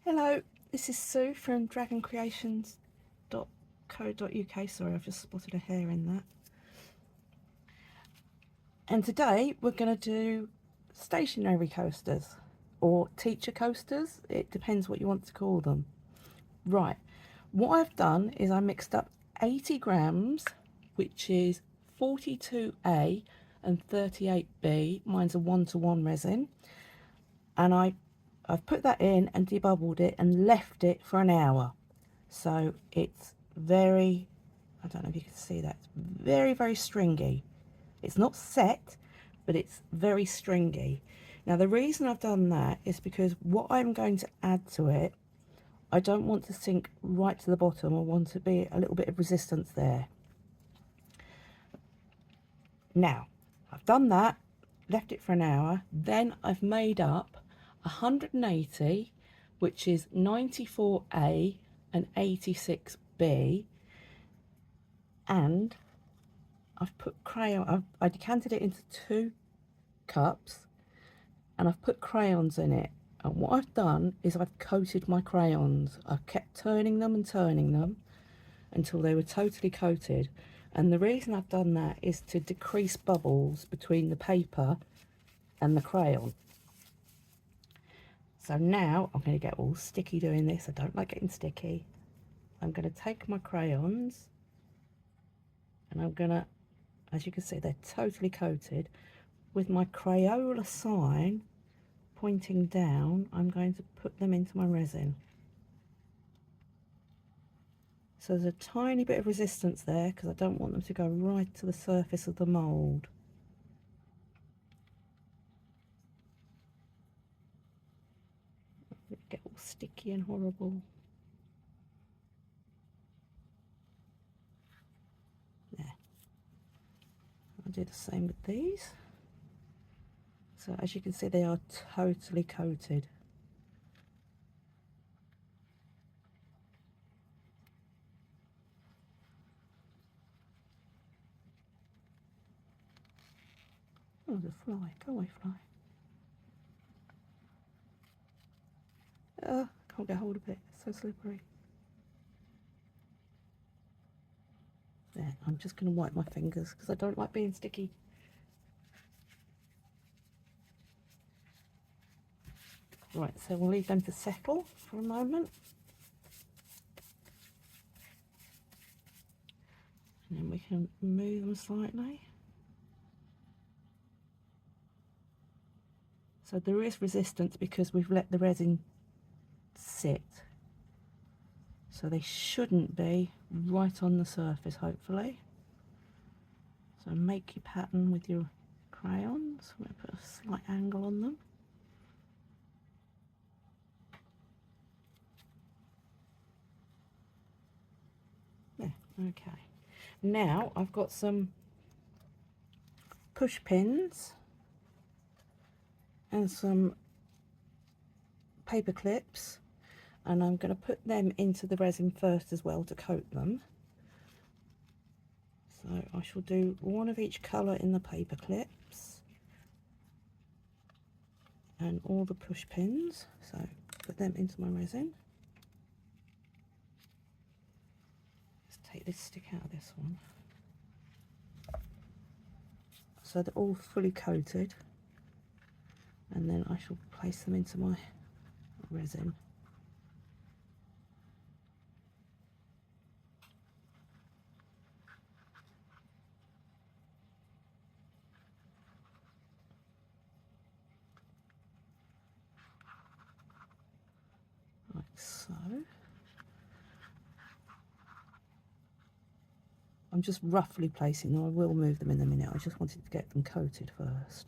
Hello, this is Sue from dragoncreations.co.uk. Sorry, I've just spotted a hair in that. And today we're going to do stationery coasters or teacher coasters. It depends what you want to call them. Right, what I've done is I mixed up 80 grams, which is 42A and 38B. Mine's a 1-to-1 resin. And I've put that in and debubbled it and left it for an hour. So it's very, I don't know if you can see that, it's very, very stringy. It's not set, but it's very stringy. Now the reason I've done that is because what I'm going to add to it, I don't want to sink right to the bottom. I want to be a little bit of resistance there. Now, I've done that, left it for an hour, then I've made up 180, which is 94A and 86B, and I've put crayon, I decanted it into 2 cups and I've put crayons in it. And what I've done is I've coated my crayons. I've kept turning them and turning them until they were totally coated. And the reason I've done that is to decrease bubbles between the paper and the crayon. So now I'm going to get all sticky doing this. I don't like getting sticky. I'm going to take my crayons and I'm going to, as you can see, they're totally coated. With my Crayola sign pointing down, I'm going to put them into my resin. So there's a tiny bit of resistance there because I don't want them to go right to the surface of the mould. Get all sticky and horrible. There. I'll do the same with these. So as you can see, they are totally coated. Oh, there's a fly. Go away, fly. Can't get hold of it. It's so slippery. There, I'm just going to wipe my fingers because I don't like being sticky. Right, so we'll leave them to settle for a moment. And then we can move them slightly. So there is resistance because we've let the resin sit. So they shouldn't be right on the surface, hopefully. So make your pattern with your crayons. I'm going to put a slight angle on them. There, okay. Now I've got some push pins and some paper clips, and I'm going to put them into the resin first as well to coat them. So I shall do one of each colour in the paper clips and all the push pins. So put them into my resin. Let's take this stick out of this one. So they're all fully coated, and then I shall place them into my resin. Like so. I'm just roughly placing them. I will move them in a minute. I just wanted to get them coated first.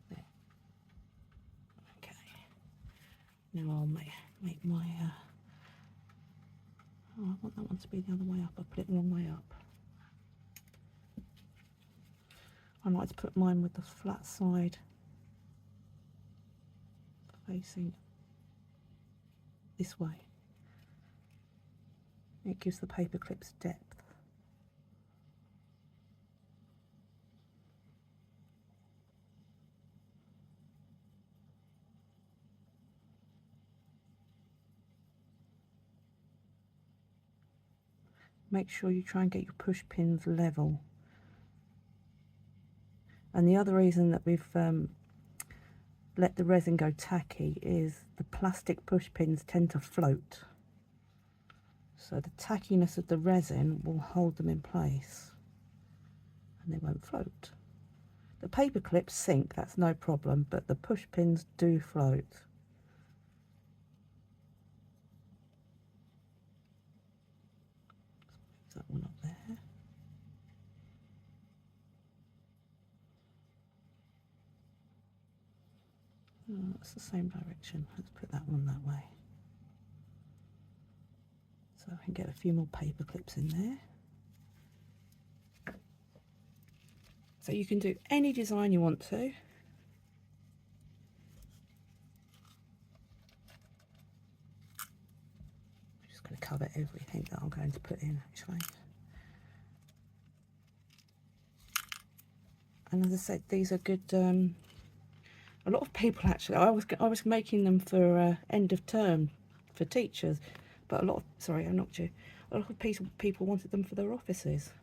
There. Okay. Now I'll make my oh, I want that one to be the other way up. I put it the wrong way up. I like to put mine with the flat side facing this way. It gives the paper clips depth. Make sure you try and get your push pins level. And the other reason that we've let the resin go tacky is the plastic push pins tend to float. So the tackiness of the resin will hold them in place and they won't float. The paper clips sink, that's no problem, but the push pins do float. Let's move that one up there. Oh, it's the same direction. Let's put that one that way. So I can get a few more paper clips in there. So you can do any design you want to. I'm just going to cover everything that I'm going to put in actually. And as I said, these are good. A lot of people actually, I was making them for end of term for teachers, but a lot of, sorry, I knocked you. A lot of people wanted them for their offices.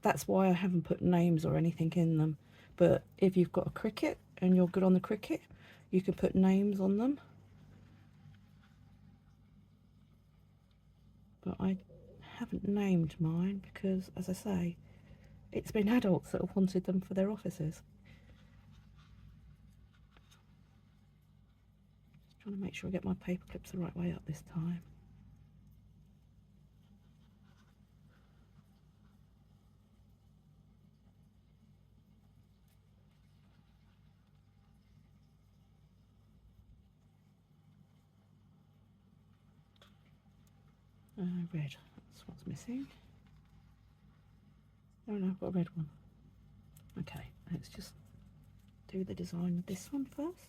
That's why I haven't put names or anything in them. But if you've got a Cricut and you're good on the Cricut, you can put names on them. But I haven't named mine because, as I say, it's been adults that have wanted them for their offices. Just trying to make sure I get my paper clips the right way up this time. Red, that's what's missing. Oh no, I've got a red one. Okay, let's just do the design of this one first.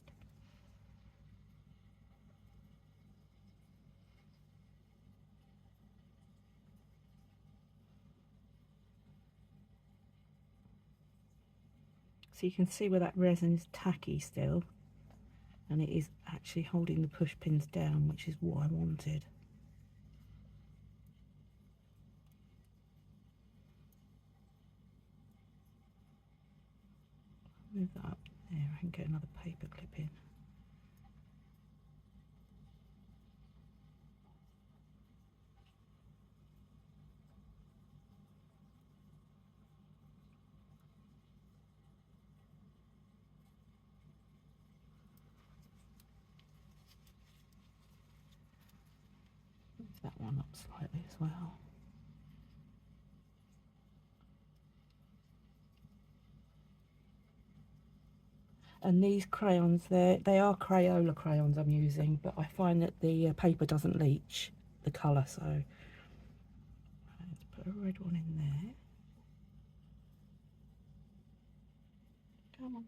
So you can see where that resin is tacky still, and it is actually holding the push pins down, which is what I wanted. Move that up there, I can get another paper clip in. Move that one up slightly as well. And these crayons, they are Crayola crayons I'm using, but I find that the paper doesn't leach the colour, so let's put a red one in there. Come on.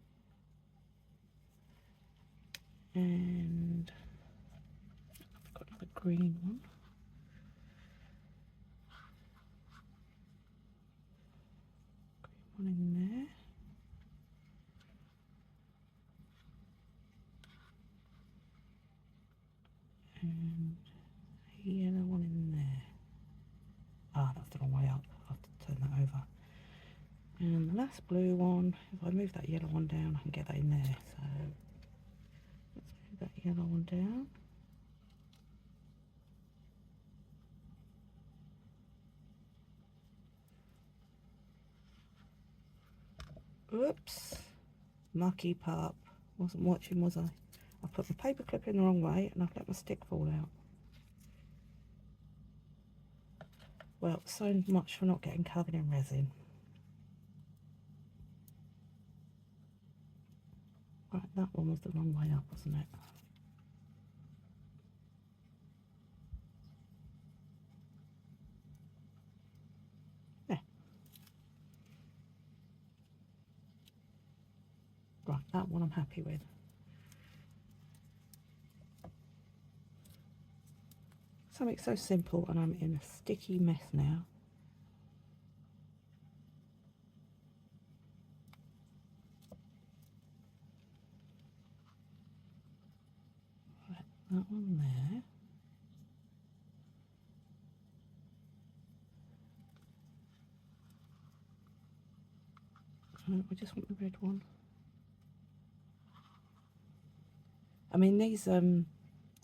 And I've got another green one. Green one in there. And a yellow one in there. Ah, that's the wrong way up. I'll have to turn that over. And the last blue one, if I move that yellow one down, I can get that in there. So let's move that yellow one down. Oops, mucky pup. Wasn't watching, was I? I put the paper clip in the wrong way and I've let my stick fall out. Well, so much for not getting covered in resin. Right, that one was the wrong way up, wasn't it? There. Right, that one I'm happy with. Something so simple, and I'm in a sticky mess now. Right, that one there. I just want the red one. I mean, these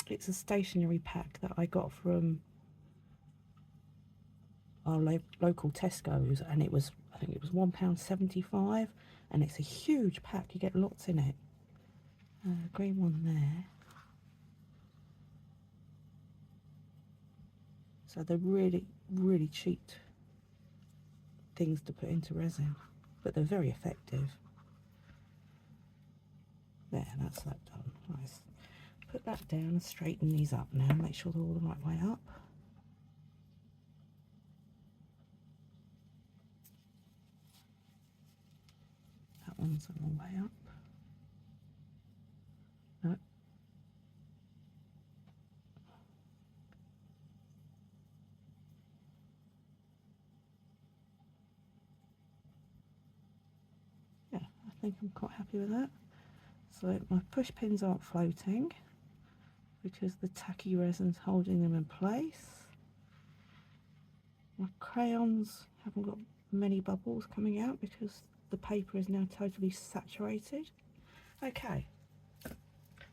it's a stationery pack that I got from our local Tesco's, and it was, I think it was £1.75, and it's a huge pack. You get lots in it. Green one there. So they're really, really cheap things to put into resin, but they're very effective. There, that's that done. Nice. Put that down and straighten these up now. Make sure they're all the right way up. That one's the wrong way up. No. Yeah, I think I'm quite happy with that. So my push pins aren't floating because the tacky resin's holding them in place. My crayons haven't got many bubbles coming out because the paper is now totally saturated. Okay,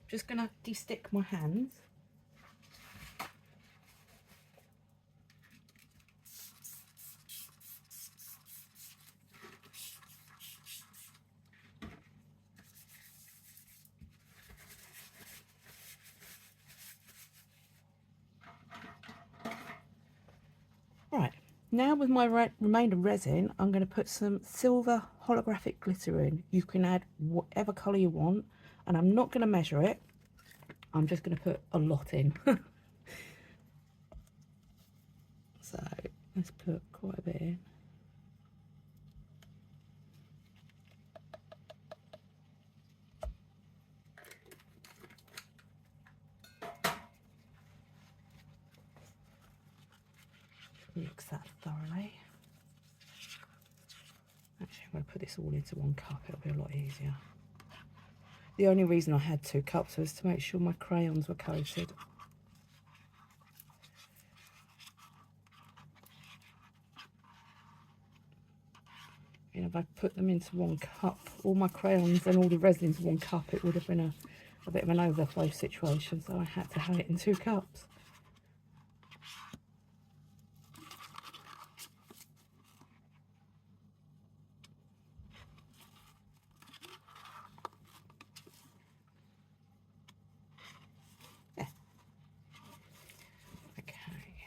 just gonna de-stick my hands. Right, now with my remainder resin, I'm going to put some silver holographic glitter in. You can add whatever colour you want, and I'm not going to measure it. I'm just going to put a lot in. So let's put quite a bit in. Mix that thoroughly. Actually, I'm going to put this all into one cup. It'll be a lot easier. The only reason I had 2 cups was to make sure my crayons were coated. You know, if I put them into one cup, all my crayons and all the resin into one cup, it would have been a bit of an overflow situation, so I had to have it in 2 cups.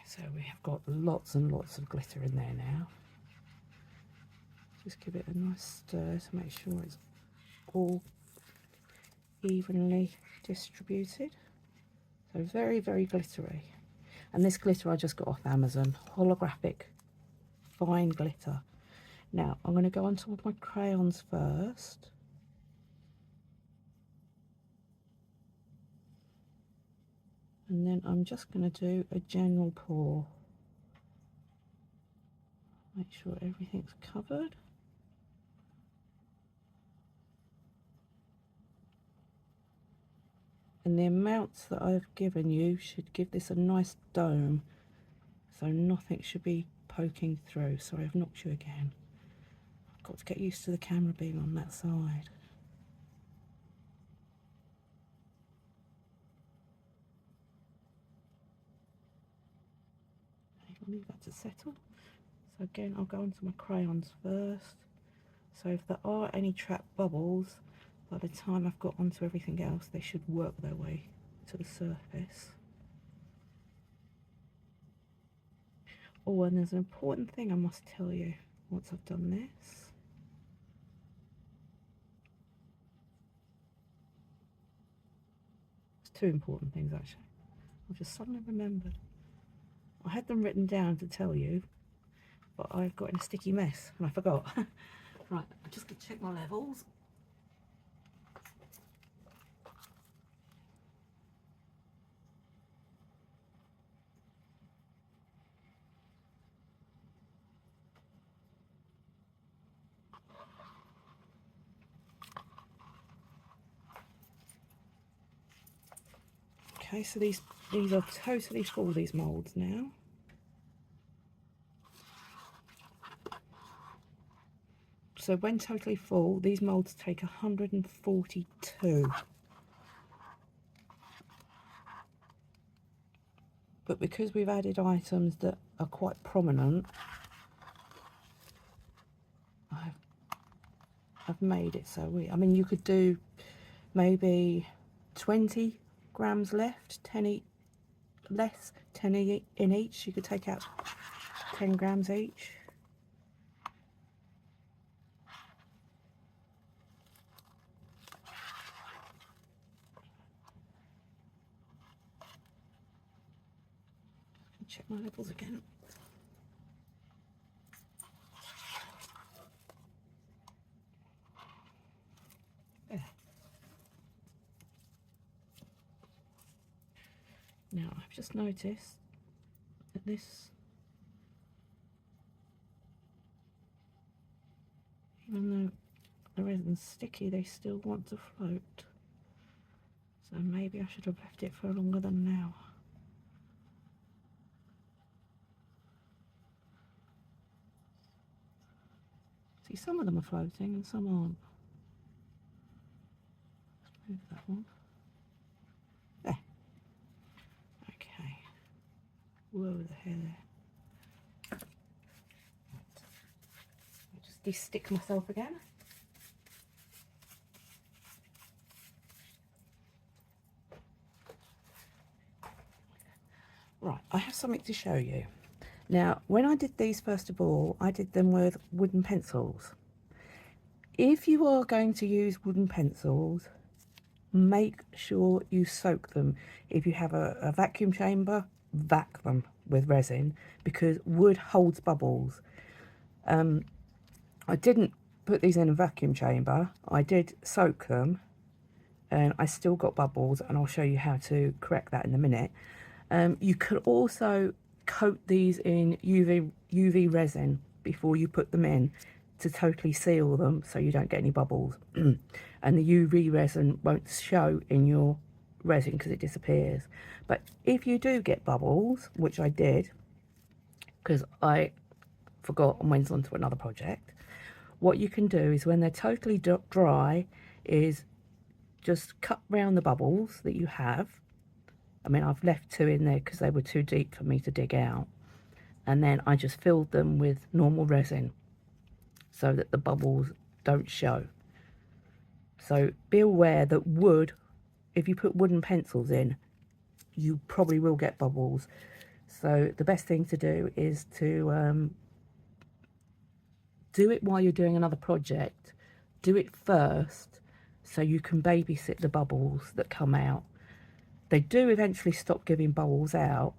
So we have got lots and lots of glitter in there now. Just give it a nice stir to make sure it's all evenly distributed. So very, very glittery. And this glitter I just got off Amazon, holographic fine glitter. Now I'm going to go on top of my crayons first. And then I'm just going to do a general pour. Make sure everything's covered. And the amounts that I've given you should give this a nice dome. So nothing should be poking through. Sorry, I've knocked you again. I've got to get used to the camera being on that side. I'll leave that to settle. So again, I'll go onto my crayons first. So if there are any trapped bubbles, by the time I've got onto everything else, they should work their way to the surface. Oh, and there's an important thing I must tell you once I've done this. There's 2 important things actually. I've just suddenly remembered. I had them written down to tell you, but I got in a sticky mess and I forgot. Right, I'm just going to check my levels. Okay, so these are totally full, these moulds now. So when totally full, these moulds take 142. But because we've added items that are quite prominent, I've made it so I mean, you could do maybe 20 grams left, 10 less, 10 in each. You could take out 10 grams each. Check my levels again. There. Now I've just noticed that this, even though the resin's sticky, they still want to float. So maybe I should have left it for longer than now. See, some of them are floating and some aren't. Let's move that one. There. Okay. Whoa, the hair there. Right. I'll just de-stick myself again. Right, I have something to show you. Now, when I did these, first of all, I did them with wooden pencils. If you are going to use wooden pencils, make sure you soak them. If you have a vacuum chamber, vac them with resin, because wood holds bubbles. I didn't put these in a vacuum chamber. I did soak them, and I still got bubbles, and I'll show you how to correct that in a minute. You could also coat these in UV resin before you put them in to totally seal them so you don't get any bubbles. And the UV resin won't show in your resin because it disappears. But if you do get bubbles, which I did because I forgot and went on to another project, what you can do is when they're totally dry is just cut round the bubbles that you have. I mean, I've left 2 in there because they were too deep for me to dig out. And then I just filled them with normal resin so that the bubbles don't show. So be aware that wood, if you put wooden pencils in, you probably will get bubbles. So the best thing to do is to do it while you're doing another project. Do it first so you can babysit the bubbles that come out. They do eventually stop giving bubbles out,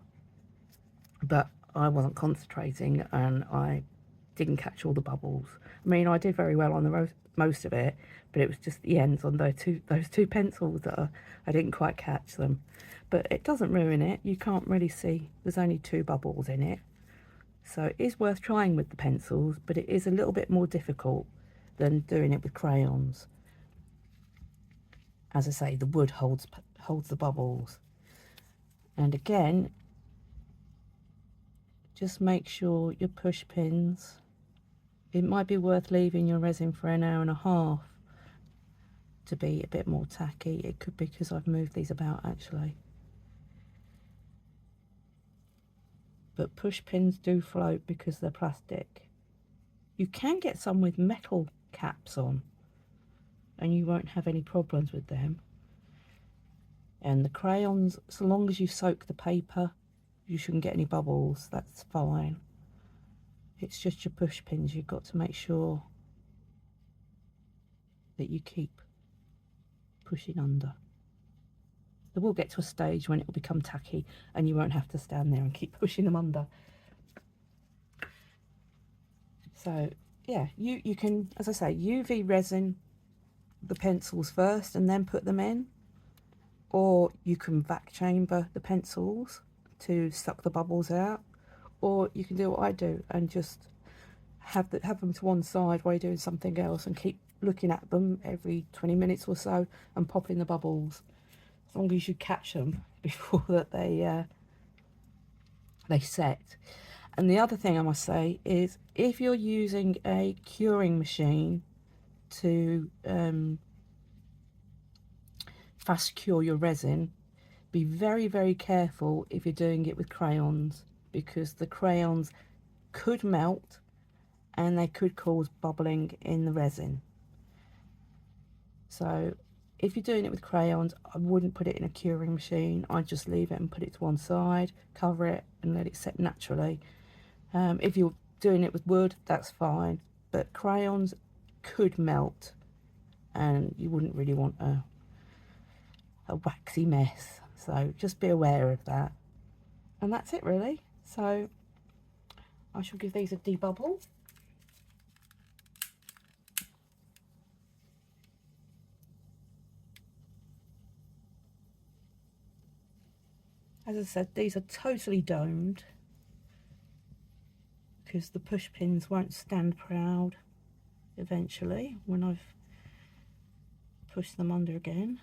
but I wasn't concentrating and I didn't catch all the bubbles. I mean, I did very well on the most of it, but it was just the ends on those two pencils that I didn't quite catch them. But it doesn't ruin it. You can't really see. There's only 2 bubbles in it. So it is worth trying with the pencils, but it is a little bit more difficult than doing it with crayons. As I say, the wood holds the bubbles. And again, just make sure your push pins, it might be worth leaving your resin for an hour and a half to be a bit more tacky. It could be because I've moved these about actually. But push pins do float because they're plastic. You can get some with metal caps on and you won't have any problems with them. And the crayons, so long as you soak the paper, you shouldn't get any bubbles. That's fine. It's just your push pins. You've got to make sure that you keep pushing under. They will get to a stage when it will become tacky and you won't have to stand there and keep pushing them under. So yeah, you can, as I say, UV resin the pencils first and then put them in, or you can vac chamber the pencils to suck the bubbles out, or you can do what I do and just have them to one side while you're doing something else and keep looking at them every 20 minutes or so and popping the bubbles, as long as you catch them. before that they set. And the other thing I must say is, if you're using a curing machine to fast cure your resin, be very, very careful if you're doing it with crayons, because the crayons could melt and they could cause bubbling in the resin. So if you're doing it with crayons, I wouldn't put it in a curing machine. I'd just leave it and put it to one side, cover it and let it set naturally. If you're doing it with wood, that's fine, but crayons could melt and you wouldn't really want a waxy mess, so just be aware of that. And that's it really. So I shall give these a debubble. As I said, these are totally domed because the push pins won't stand proud eventually when I've pushed them under again.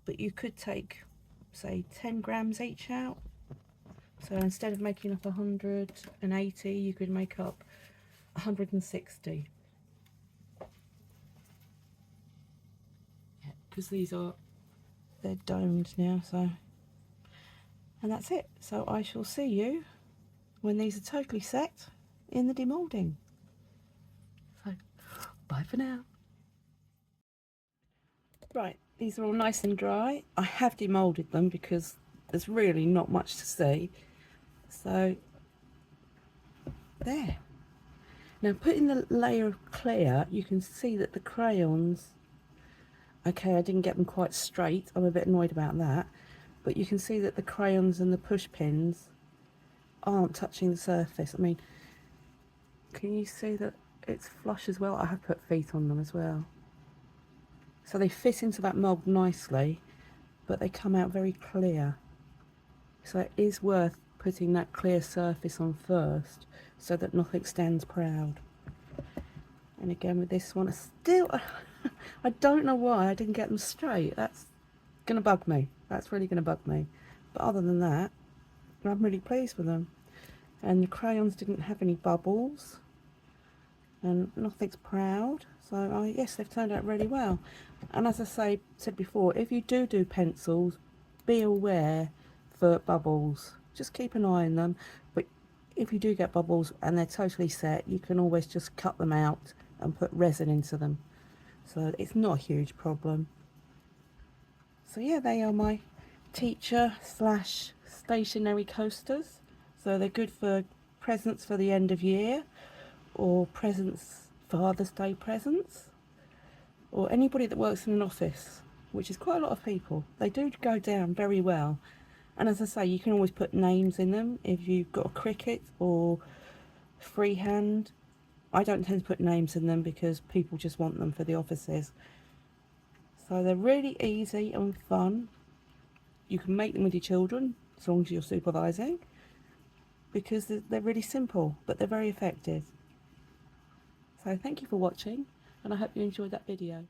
But you could take, say, 10 grams each out. So instead of making up 180, you could make up 160. Because they're domed now, so. And that's it. So I shall see you when these are totally set in the demoulding. So, bye for now. Right, these are all nice and dry. I have demoulded them because there's really not much to see. So, there. Now, putting the layer of clear, you can see that the crayons, okay, I didn't get them quite straight. I'm a bit annoyed about that. But you can see that the crayons and the push pins aren't touching the surface. I mean, can you see that it's flush as well? I have put feet on them as well. So they fit into that mould nicely, but they come out very clear. So it is worth putting that clear surface on first so that nothing stands proud. And again with this one, I don't know why I didn't get them straight. That's going to bug me. That's really going to bug me. But other than that, I'm really pleased with them. And the crayons didn't have any bubbles. And nothing's proud. So yes, they've turned out really well. And as I said before, if you do pencils, be aware for bubbles. Just keep an eye on them. But if you do get bubbles and they're totally set, you can always just cut them out and put resin into them. So it's not a huge problem. So yeah, they are my teacher slash stationery coasters. So they're good for presents for the end of year, or presents, Father's Day presents, or anybody that works in an office, which is quite a lot of people. They do go down very well. And as I say, you can always put names in them if you've got a Cricut or freehand. I don't tend to put names in them because people just want them for the offices. So they're really easy and fun. You can make them with your children as long as you're supervising, because they're really simple, but they're very effective. So thank you for watching, and I hope you enjoyed that video.